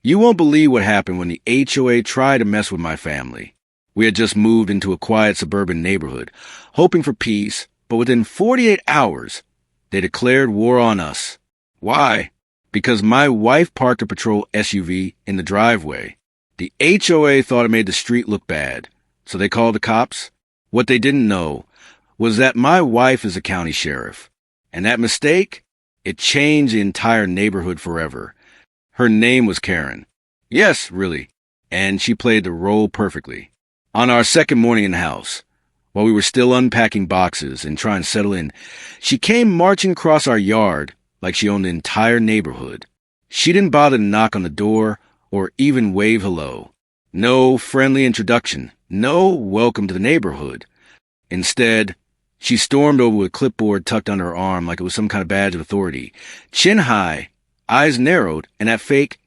You won't believe what happened when the HOA tried to mess with my family. We had just moved into a quiet suburban neighborhood, hoping for peace, but within 48 hours, they declared war on us. Why? Because my wife parked a patrol SUV in the driveway. The HOA thought it made the street look bad, so they called the cops. What they didn't know was that my wife is a county sheriff, and that mistake, it changed the entire neighborhood forever. Her name was Karen. Yes, really, and she played the role perfectly. On our second morning in the house, while we were still unpacking boxes and trying to settle in, she came marching across our yard like she owned the entire neighborhood. She didn't bother to knock on the door or even wave hello. No friendly introduction, no welcome to the neighborhood. Instead, she stormed over with a clipboard tucked under her arm like it was some kind of badge of authority, chin high, eyes narrowed, and that fake,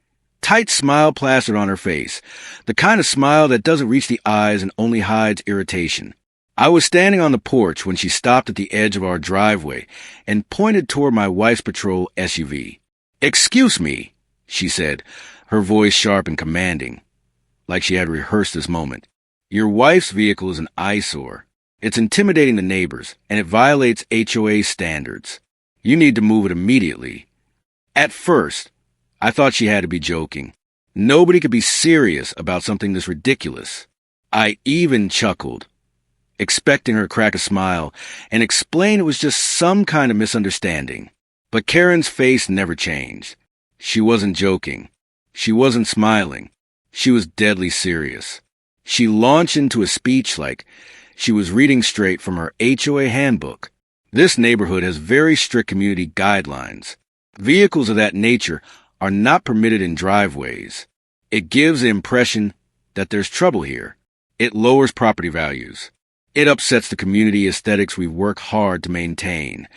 tight smile plastered on her face, the kind of smile that doesn't reach the eyes and only hides irritation. I was standing on the porch when she stopped at the edge of our driveway and pointed toward my wife's patrol SUV. "Excuse me," she said, her voice sharp and commanding, like she had rehearsed this moment. "Your wife's vehicle is an eyesore. It's intimidating the neighbors, and it violates HOA standards. You need to move it immediately." At first, I thought she had to be joking. Nobody could be serious about something this ridiculous. I even chuckled, expecting her to crack a smile and explain it was just some kind of misunderstanding. But Karen's face never changed. She wasn't joking. She wasn't smiling. She was deadly serious. She launched into a speech like she was reading straight from her HOA handbook. This neighborhood has very strict community guidelines. Vehicles of that nature are not permitted in driveways. It gives the impression that there's trouble here. It lowers property values. It upsets the community aesthetics we work hard to maintain.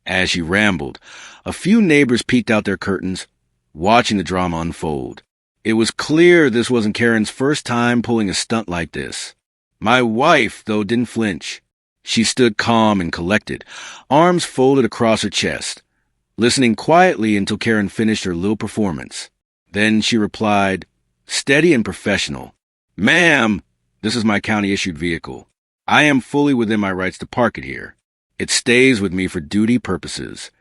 As she rambled, a few neighbors peeked out their curtains, watching the drama unfold. It was clear this wasn't Karen's first time pulling a stunt like this. My wife, though, didn't flinch. She stood calm and collected, arms folded across her chest, listening quietly until Karen finished her little performance. Then she replied, steady and professional, "Ma'am, this is my county-issued vehicle. I am fully within my rights to park it here. It stays with me for duty purposes."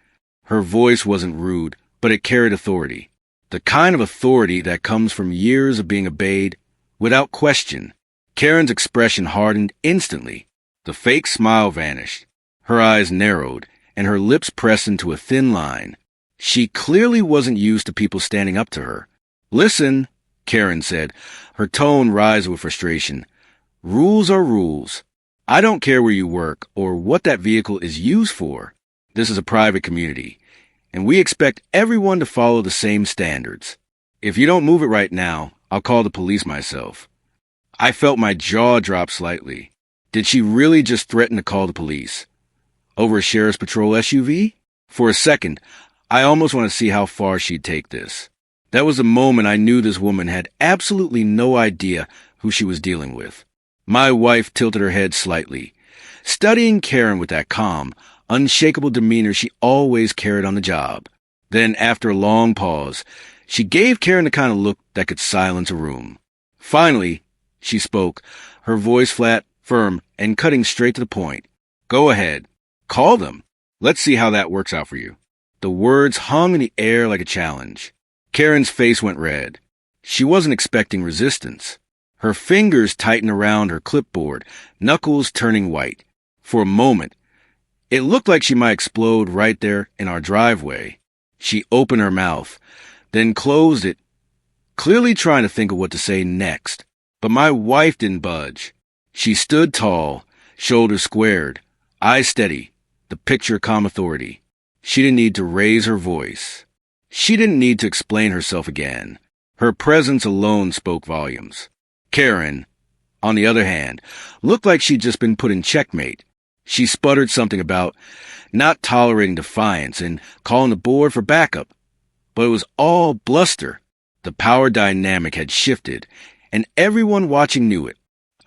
Her voice wasn't rude, but it carried authority. The kind of authority that comes from years of being obeyed without question. Karen's expression hardened instantly. The fake smile vanished. Her eyes narrowed, and her lips pressed into a thin line. She clearly wasn't used to people standing up to her. "Listen," Karen said, her tone rising with frustration. "Rules are rules. I don't care where you work or what that vehicle is used for. This is a private community, and we expect everyone to follow the same standards. If you don't move it right now, I'll call the police myself." I felt my jaw drop slightly. Did she really just threaten to call the police? Over a sheriff's patrol SUV? For a second, I almost want to see how far she'd take this. That was the moment I knew this woman had absolutely no idea who she was dealing with. My wife tilted her head slightly, studying Karen with that calm, unshakable demeanor she always carried on the job. Then, after a long pause, she gave Karen the kind of look that could silence a room. Finally, she spoke, her voice flat, firm, and cutting straight to the point. "Go ahead. Call them. Let's see how that works out for you." The words hung in the air like a challenge. Karen's face went red. She wasn't expecting resistance. Her fingers tightened around her clipboard, knuckles turning white. For a moment, it looked like she might explode right there in our driveway. She opened her mouth, then closed it, clearly trying to think of what to say next. But my wife didn't budge. She stood tall, shoulders squared, eyes steady, the picture of calm authority. She didn't need to raise her voice. She didn't need to explain herself again. Her presence alone spoke volumes. Karen, on the other hand, looked like she'd just been put in checkmate. She sputtered something about not tolerating defiance and calling the board for backup. But it was all bluster. The power dynamic had shifted, and everyone watching knew it.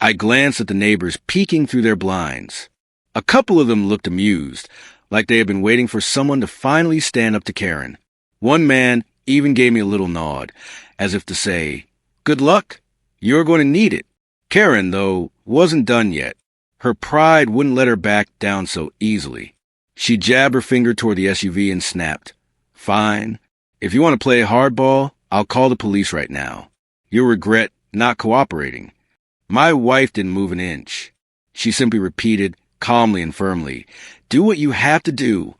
I glanced at the neighbors peeking through their blinds. A couple of them looked amused, like they had been waiting for someone to finally stand up to Karen. One man even gave me a little nod, as if to say, "Good luck. You're going to need it." Karen, though, wasn't done yet. Her pride wouldn't let her back down so easily. She jabbed her finger toward the SUV and snapped, "Fine. If you want to play hardball, I'll call the police right now. You'll regret not cooperating." My wife didn't move an inch. She simply repeated, calmly and firmly, "Do what you have to do."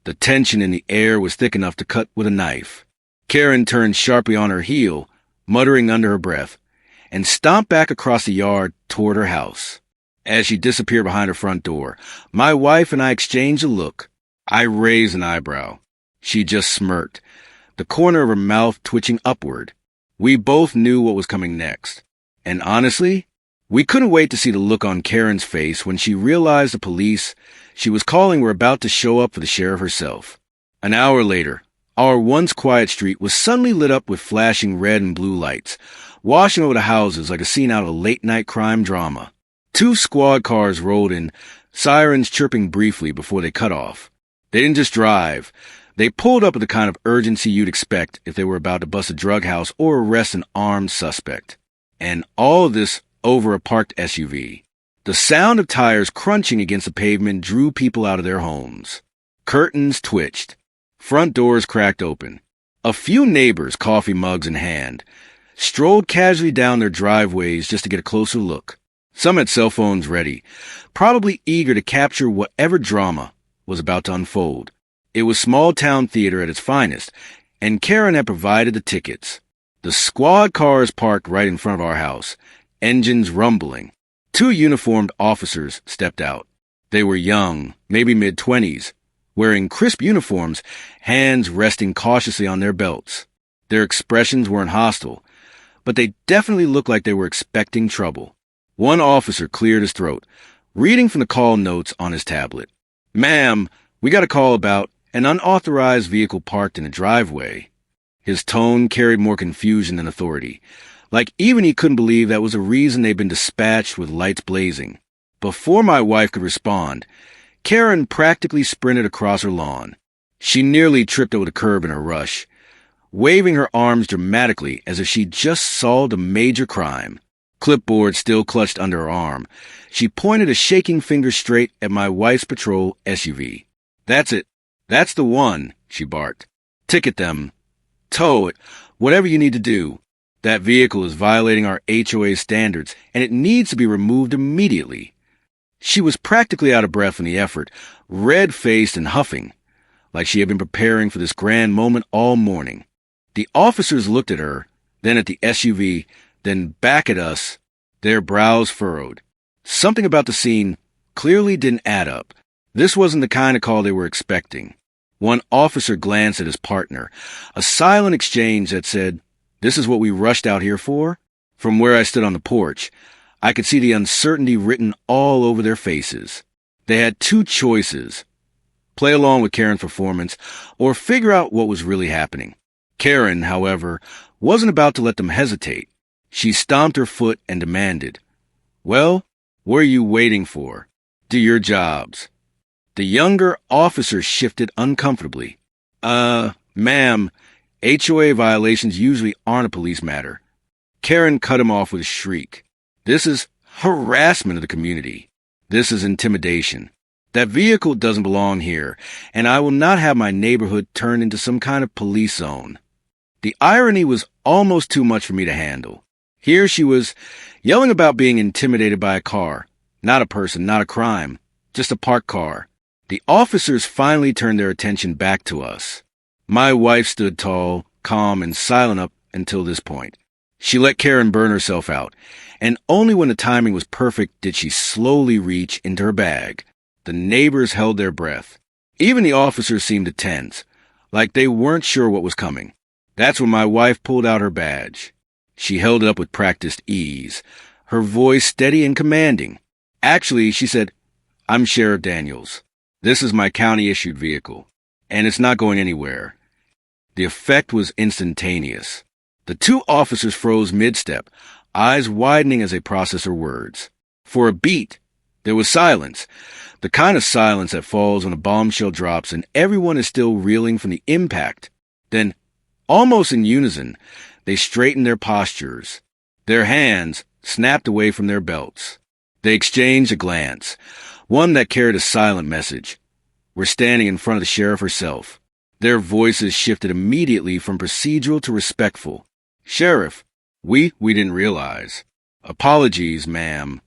The tension in the air was thick enough to cut with a knife. Karen turned sharply on her heel, muttering under her breath, and stomped back across the yard toward her house. As she disappeared behind her front door, my wife and I exchanged a look. I raised an eyebrow. She just smirked, the corner of her mouth twitching upward. We both knew what was coming next. And honestly, we couldn't wait to see the look on Karen's face when she realized the police she was calling were about to show up for the sheriff herself. An hour later, our once quiet street was suddenly lit up with flashing red and blue lights, washing over the houses like a scene out of a late-night crime drama. 2 squad cars rolled in, sirens chirping briefly before they cut off. They didn't just drive. They pulled up with the kind of urgency you'd expect if they were about to bust a drug house or arrest an armed suspect. And all this over a parked SUV. The sound of tires crunching against the pavement drew people out of their homes. Curtains twitched. Front doors cracked open. A few neighbors, coffee mugs in hand, strolled casually down their driveways just to get a closer look. Some had cell phones ready, probably eager to capture whatever drama was about to unfold. It was small-town theater at its finest, and Karen had provided the tickets. The squad cars parked right in front of our house, engines rumbling. 2 uniformed officers stepped out. They were young, maybe mid-20s, wearing crisp uniforms, hands resting cautiously on their belts. Their expressions weren't hostile, but they definitely looked like they were expecting trouble. One officer cleared his throat, reading from the call notes on his tablet. "Ma'am, we got a call about an unauthorized vehicle parked in a driveway." His tone carried more confusion than authority, like even he couldn't believe that was a reason they'd been dispatched with lights blazing. Before my wife could respond, Karen practically sprinted across her lawn. She nearly tripped over the curb in her rush, waving her arms dramatically as if she'd just solved a major crime. Clipboard still clutched under her arm. She pointed a shaking finger straight at my wife's patrol SUV. "That's it. That's the one," she barked. "Ticket them. Tow it. Whatever you need to do. That vehicle is violating our HOA standards, and it needs to be removed immediately." She was practically out of breath from the effort, red-faced and huffing, like she had been preparing for this grand moment all morning. The officers looked at her, then at the SUV, then back at us, their brows furrowed. Something about the scene clearly didn't add up. This wasn't the kind of call they were expecting. One officer glanced at his partner, a silent exchange that said, "This is what we rushed out here for?" From where I stood on the porch, I could see the uncertainty written all over their faces. They had 2 choices: play along with Karen's performance or figure out what was really happening. Karen, however, wasn't about to let them hesitate. She stomped her foot and demanded, "Well, what are you waiting for? Do your jobs." The younger officer shifted uncomfortably. Ma'am, HOA violations usually aren't a police matter." Karen cut him off with a shriek. "This is harassment of the community. This is intimidation. That vehicle doesn't belong here, and I will not have my neighborhood turned into some kind of police zone." The irony was almost too much for me to handle. Here she was, yelling about being intimidated by a car. Not a person, not a crime, just a parked car. The officers finally turned their attention back to us. My wife stood tall, calm, and silent up until this point. She let Karen burn herself out, and only when the timing was perfect did she slowly reach into her bag. The neighbors held their breath. Even the officers seemed to tense, like they weren't sure what was coming. That's when my wife pulled out her badge. She held it up with practiced ease, her voice steady and commanding. Actually, she said, "I'm Sheriff Daniels. This is my county-issued vehicle, and it's not going anywhere." The effect was instantaneous. The 2 officers froze mid-step, eyes widening as they processed her words. For a beat, there was silence, the kind of silence that falls when a bombshell drops and everyone is still reeling from the impact. Then, almost in unison, They straightened their postures. Their hands snapped away from their belts. They exchanged a glance, one that carried a silent message. We're standing in front of the sheriff herself. Their voices shifted immediately from procedural to respectful. Sheriff, we didn't realize. Apologies, ma'am.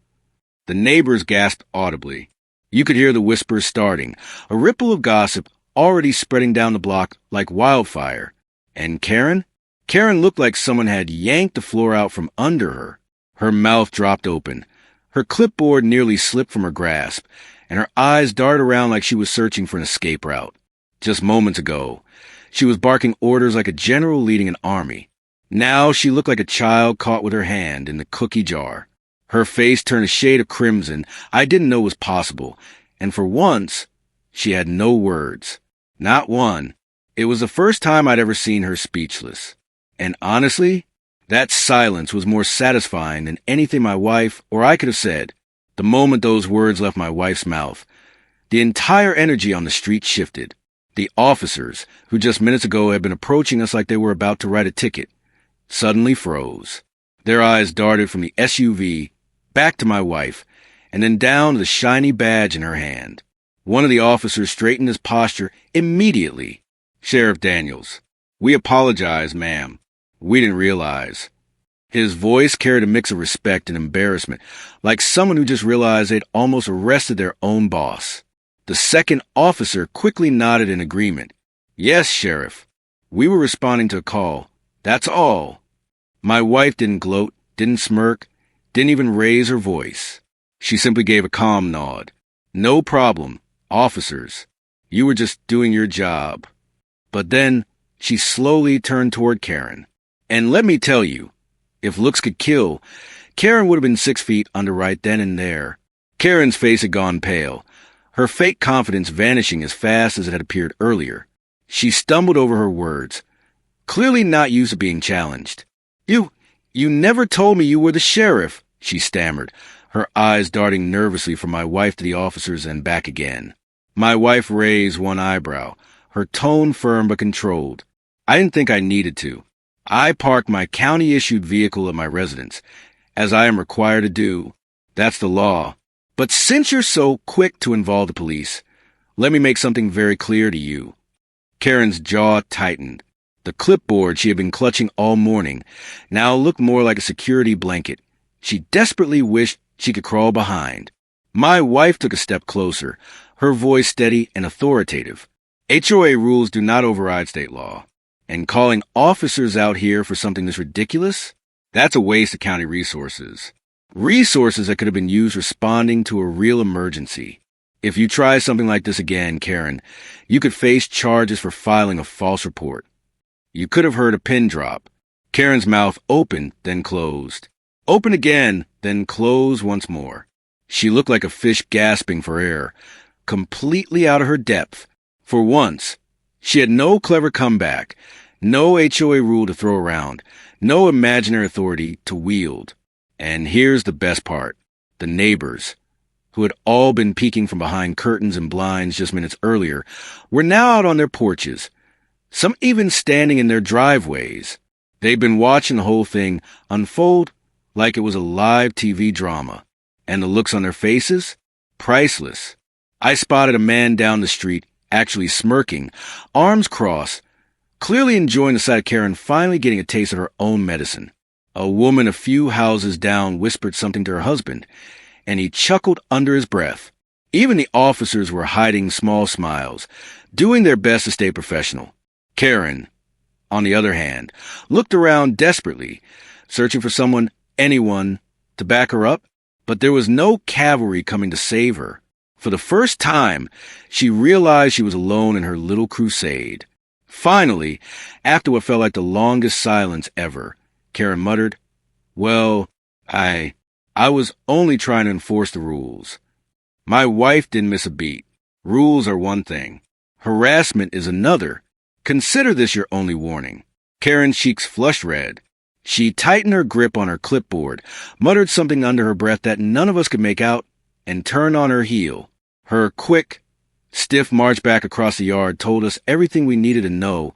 The neighbors gasped audibly. You could hear the whispers starting, a ripple of gossip already spreading down the block like wildfire. And Karen? Karen looked like someone had yanked the floor out from under her. Her mouth dropped open. Her clipboard nearly slipped from her grasp, and her eyes darted around like she was searching for an escape route. Just moments ago, she was barking orders like a general leading an army. Now she looked like a child caught with her hand in the cookie jar. Her face turned a shade of crimson I didn't know was possible, and for once, she had no words. Not one. It was the first time I'd ever seen her speechless. And honestly, that silence was more satisfying than anything my wife or I could have said. The moment those words left my wife's mouth, the entire energy on the street shifted. The officers, who just minutes ago had been approaching us like they were about to write a ticket, suddenly froze. Their eyes darted from the SUV back to my wife, and then down to the shiny badge in her hand. One of the officers straightened his posture immediately. Sheriff Daniels, we apologize, ma'am. We didn't realize. His voice carried a mix of respect and embarrassment, like someone who just realized they'd almost arrested their own boss. The second officer quickly nodded in agreement. Yes, Sheriff. We were responding to a call. That's all. My wife didn't gloat, didn't smirk, didn't even raise her voice. She simply gave a calm nod. No problem, officers. You were just doing your job. But then she slowly turned toward Karen. And let me tell you, if looks could kill, Karen would have been 6 feet under right then and there. Karen's face had gone pale, her fake confidence vanishing as fast as it had appeared earlier. She stumbled over her words, clearly not used to being challenged. You never told me you were the sheriff, she stammered, her eyes darting nervously from my wife to the officers and back again. My wife raised one eyebrow, her tone firm but controlled. I didn't think I needed to. I parked my county-issued vehicle at my residence, as I am required to do. That's the law. But since you're so quick to involve the police, let me make something very clear to you. Karen's jaw tightened. The clipboard she had been clutching all morning now looked more like a security blanket. She desperately wished she could crawl behind. My wife took a step closer, her voice steady and authoritative. HOA rules do not override state law. And calling officers out here for something this ridiculous? That's a waste of county resources. Resources that could have been used responding to a real emergency. If you try something like this again, Karen, you could face charges for filing a false report. You could have heard a pin drop. Karen's mouth opened, then closed. Open again, then closed once more. She looked like a fish gasping for air, completely out of her depth. For once, she had no clever comeback, no HOA rule to throw around, no imaginary authority to wield. And here's the best part. The neighbors, who had all been peeking from behind curtains and blinds just minutes earlier, were now out on their porches, some even standing in their driveways. They'd been watching the whole thing unfold like it was a live TV drama. And the looks on their faces? Priceless. I spotted a man down the street actually smirking, arms crossed, clearly enjoying the sight of Karen finally getting a taste of her own medicine. A woman a few houses down whispered something to her husband, and he chuckled under his breath. Even the officers were hiding small smiles, doing their best to stay professional. Karen, on the other hand, looked around desperately, searching for someone, anyone, to back her up, but there was no cavalry coming to save her. For the first time, she realized she was alone in her little crusade. Finally, after what felt like the longest silence ever, Karen muttered, Well, I was only trying to enforce the rules. My wife didn't miss a beat. Rules are one thing. Harassment is another. Consider this your only warning. Karen's cheeks flushed red. She tightened her grip on her clipboard, muttered something under her breath that none of us could make out, and turned on her heel. Her quick, stiff march back across the yard told us everything we needed to know.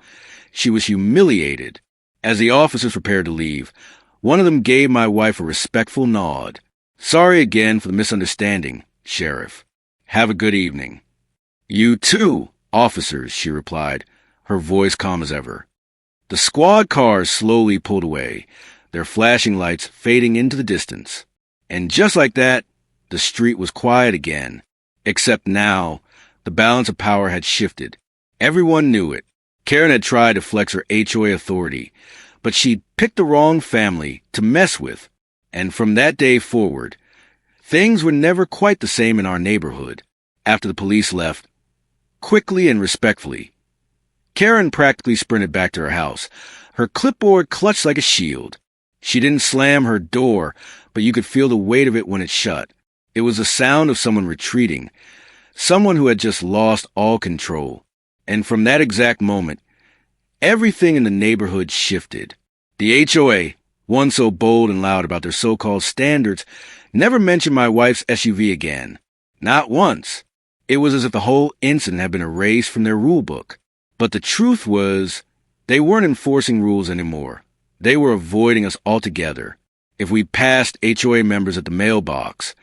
She was humiliated, As the officers prepared to leave, one of them gave my wife a respectful nod. "Sorry again for the misunderstanding, Sheriff. Have a good evening." "You too, officers," she replied, her voice calm as ever. The squad cars slowly pulled away, their flashing lights fading into the distance. And just like that, the street was quiet again. Except now, the balance of power had shifted. Everyone knew it. Karen had tried to flex her HOA authority, but she'd picked the wrong family to mess with. And from that day forward, things were never quite the same in our neighborhood. After the police left, quickly and respectfully, Karen practically sprinted back to her house, her clipboard clutched like a shield. She didn't slam her door, but you could feel the weight of it when it shut. It was the sound of someone retreating, someone who had just lost all control. And from that exact moment, everything in the neighborhood shifted. The HOA, one so bold and loud about their so-called standards, never mentioned my wife's SUV again. Not once. It was as if the whole incident had been erased from their rule book. But the truth was, they weren't enforcing rules anymore. They were avoiding us altogether. If we passed HOA members at the mailbox,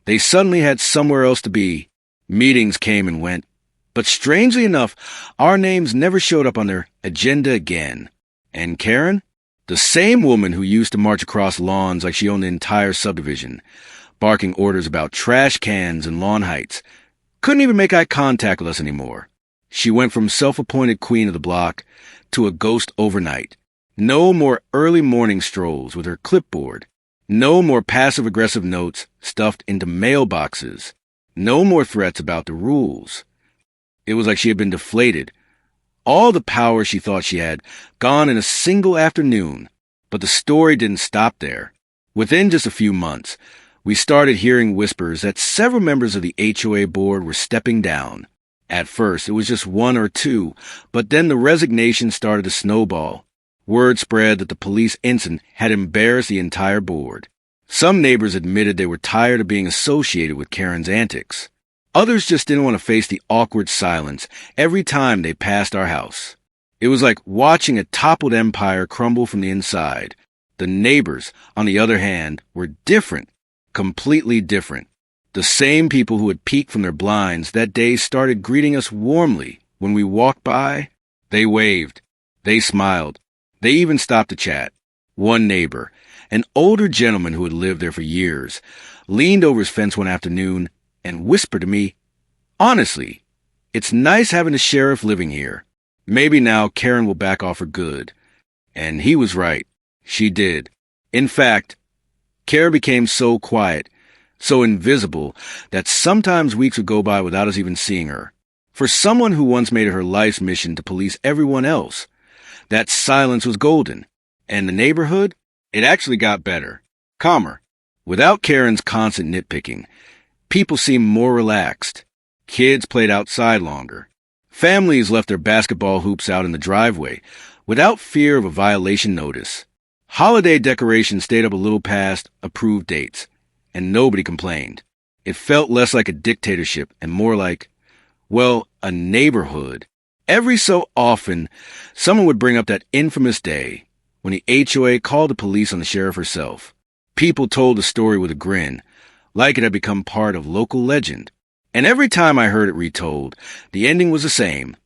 they suddenly had somewhere else to be. Meetings came and went. But strangely enough, our names never showed up on their agenda again. And Karen? The same woman who used to march across lawns like she owned the entire subdivision, barking orders about trash cans and lawn heights, couldn't even make eye contact with us anymore. She went from self-appointed queen of the block to a ghost overnight. No more early morning strolls with her clipboard. No more passive-aggressive notes stuffed into mailboxes. No more threats about the rules. It was like she had been deflated. All the power she thought she had, gone in a single afternoon. But the story didn't stop there. Within just a few months, we started hearing whispers that several members of the HOA board were stepping down. At first, it was just one or two, but then the resignation started to snowball. Word spread that the police incident had embarrassed the entire board. Some neighbors admitted they were tired of being associated with Karen's antics. Others just didn't want to face the awkward silence every time they passed our house. It was like watching a toppled empire crumble from the inside. The neighbors, on the other hand, were different, completely different. The same people who had peeked from their blinds that day started greeting us warmly when we walked by. They waved. They smiled. They even stopped to chat. One neighbor, an older gentleman who had lived there for years, leaned over his fence one afternoon and whispered to me, "Honestly, it's nice having a sheriff living here. Maybe now Karen will back off for good." And he was right. She did. In fact, Karen became so quiet, so invisible, that sometimes weeks would go by without us even seeing her. For someone who once made it her life's mission to police everyone else, that silence was golden. And the neighborhood? It actually got better, calmer. Without Karen's constant nitpicking, people seemed more relaxed. Kids played outside longer. Families left their basketball hoops out in the driveway without fear of a violation notice. Holiday decorations stayed up a little past approved dates, and nobody complained. It felt less like a dictatorship and more like, well, a neighborhood. Every so often, someone would bring up that infamous day when the HOA called the police on the sheriff herself. People told the story with a grin, like it had become part of local legend. And every time I heard it retold, the ending was the same.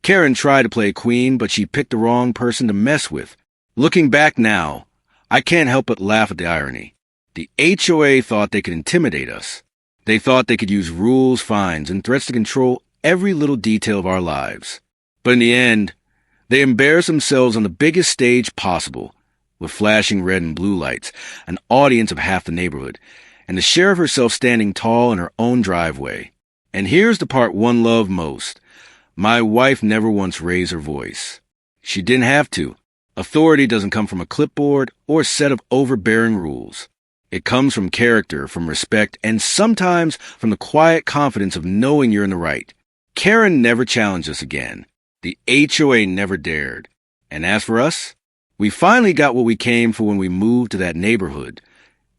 Karen tried to play queen, but she picked the wrong person to mess with. Looking back now, I can't help but laugh at the irony. The HOA thought they could intimidate us. They thought they could use rules, fines, and threats to control every little detail of our lives. But in the end, they embarrassed themselves on the biggest stage possible, with flashing red and blue lights, an audience of half the neighborhood, and the sheriff herself standing tall in her own driveway. And here's the part one loved most. My wife never once raised her voice. She didn't have to. Authority doesn't come from a clipboard or a set of overbearing rules. It comes from character, from respect, and sometimes from the quiet confidence of knowing you're in the right. Karen never challenged us again. The HOA never dared. And as for us, we finally got what we came for when we moved to that neighborhood.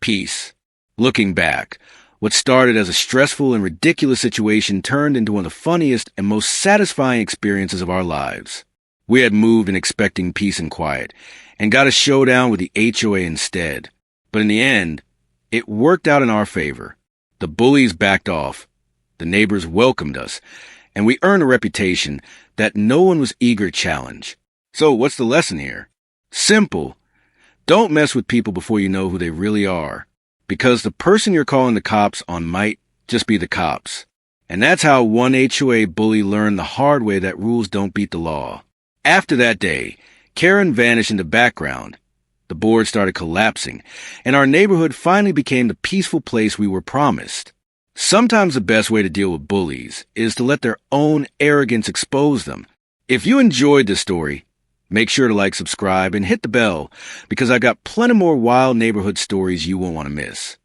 Peace. Looking back, what started as a stressful and ridiculous situation turned into one of the funniest and most satisfying experiences of our lives. We had moved in expecting peace and quiet, and got a showdown with the HOA instead. But in the end, it worked out in our favor. The bullies backed off, the neighbors welcomed us, and we earned a reputation that no one was eager to challenge. So what's the lesson here? Simple. Don't mess with people before you know who they really are, because the person you're calling the cops on might just be the cops. And that's how one HOA bully learned the hard way that rules don't beat the law. After that day, Karen vanished in the background. The board started collapsing, and our neighborhood finally became the peaceful place we were promised. Sometimes the best way to deal with bullies is to let their own arrogance expose them. If you enjoyed this story, make sure to like, subscribe, and hit the bell, because I got plenty more wild neighborhood stories you won't want to miss.